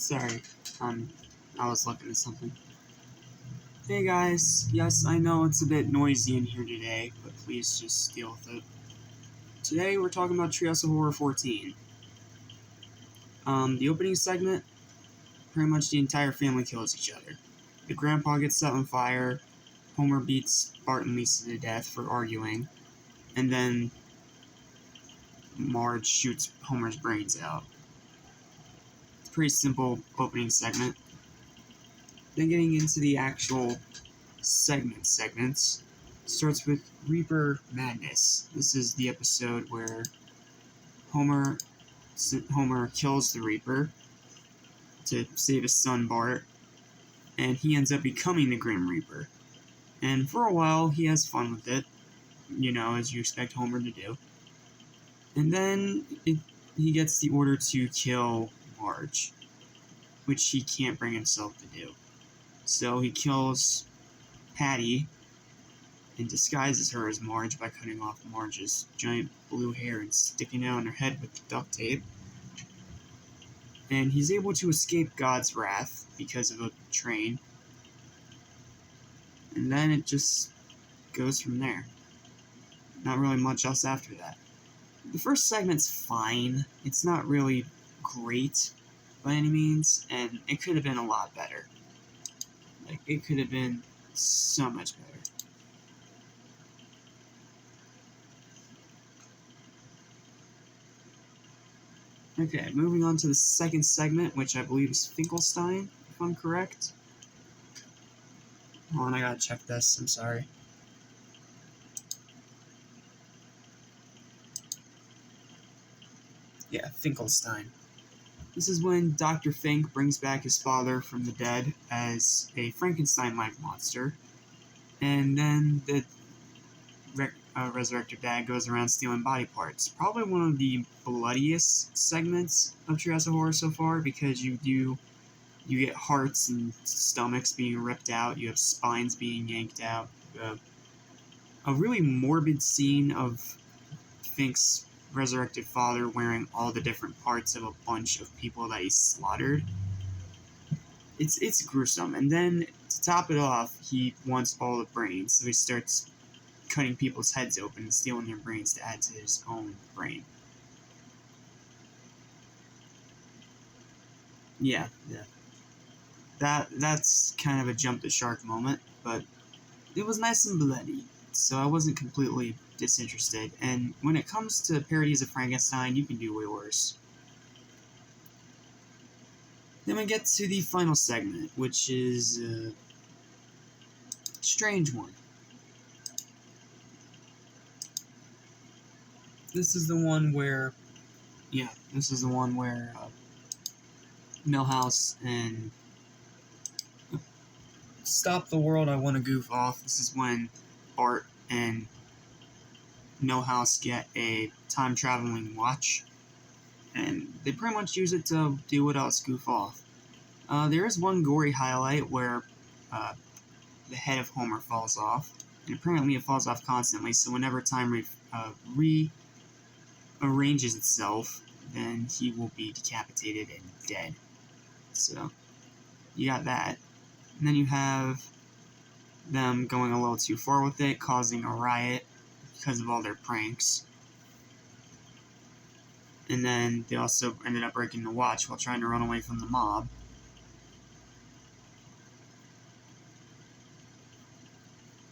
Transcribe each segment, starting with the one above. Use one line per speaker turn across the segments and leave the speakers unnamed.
Sorry, I was looking at something. Hey guys, yes, I know it's a bit noisy in here today, but please just deal with it. Today we're talking about Treehouse of Horror 14. The opening segment, pretty much the entire family kills each other. The grandpa gets set on fire, Homer beats Bart and Lisa to death for arguing, and then Marge shoots Homer's brains out. It's a pretty simple opening segment. Then getting into the actual segments starts with Reaper Madness. This is the episode where Homer kills the Reaper to save his son Bart, and he ends up becoming the Grim Reaper. And for a while, he has fun with it, as you expect Homer to do. And then he gets the order to kill Marge, which he can't bring himself to do. So he kills Patty and disguises her as Marge by cutting off Marge's giant blue hair and sticking it on her head with duct tape. And he's able to escape God's wrath because of a train. And then it just goes from there. Not really much else after that. The first segment's fine. It's not really great by any means, and it could have been a lot better. It could have been so much better. Okay, moving on to the second segment, which I believe is Finkelstein, if I'm correct. Hold on, I gotta check this, I'm sorry. Yeah, Finkelstein. This is when Dr. Fink brings back his father from the dead as a Frankenstein-like monster, and then the resurrected dad goes around stealing body parts. Probably one of the bloodiest segments of Treehouse of Horror so far, because you get hearts and stomachs being ripped out, you have spines being yanked out, a really morbid scene of Fink's resurrected father wearing all the different parts of a bunch of people that he slaughtered. It's gruesome. And then, to top it off, he wants all the brains, so he starts cutting people's heads open and stealing their brains to add to his own brain. Yeah. That's kind of a jump the shark moment, but it was nice and bloody, so I wasn't completely disinterested. And when it comes to parodies of Frankenstein, you can do way worse. Then we get to the final segment, which is a strange one. This is the one where Milhouse and Stop the World, I Want to Goof Off. This is when Bart and Milhouse get a time-traveling watch, and they pretty much use it to do what else, goof off. There is one gory highlight where the head of Homer falls off, and apparently it falls off constantly, so whenever time rearranges itself, then he will be decapitated and dead. So, you got that. And then you have them going a little too far with it, causing a riot because of all their pranks. And then they also ended up breaking the watch while trying to run away from the mob.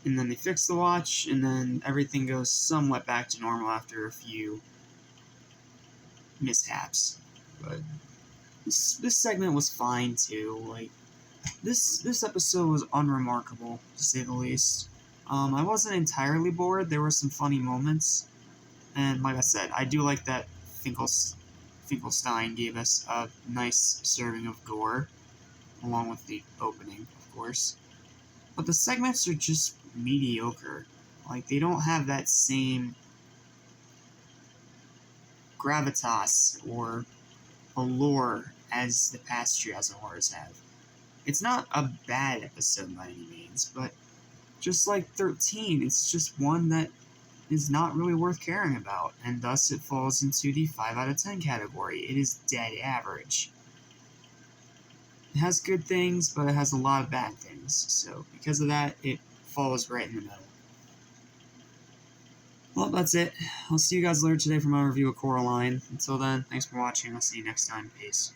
And then they fix the watch, and then everything goes somewhat back to normal after a few mishaps. But this segment was fine too. This episode was unremarkable, to say the least. I wasn't entirely bored. There were some funny moments, and like I said, I do like that Finkelstein gave us a nice serving of gore, along with the opening, of course. But the segments are just mediocre. They don't have that same gravitas or allure as the past Treehouse of Horrors have. It's not a bad episode by any means, but just like 13, it's just one that is not really worth caring about, and thus it falls into the 5 out of 10 category. It is dead average. It has good things, but it has a lot of bad things. So because of that, it falls right in the middle. Well, that's it. I'll see you guys later today for my review of Coraline. Until then, thanks for watching. I'll see you next time. Peace.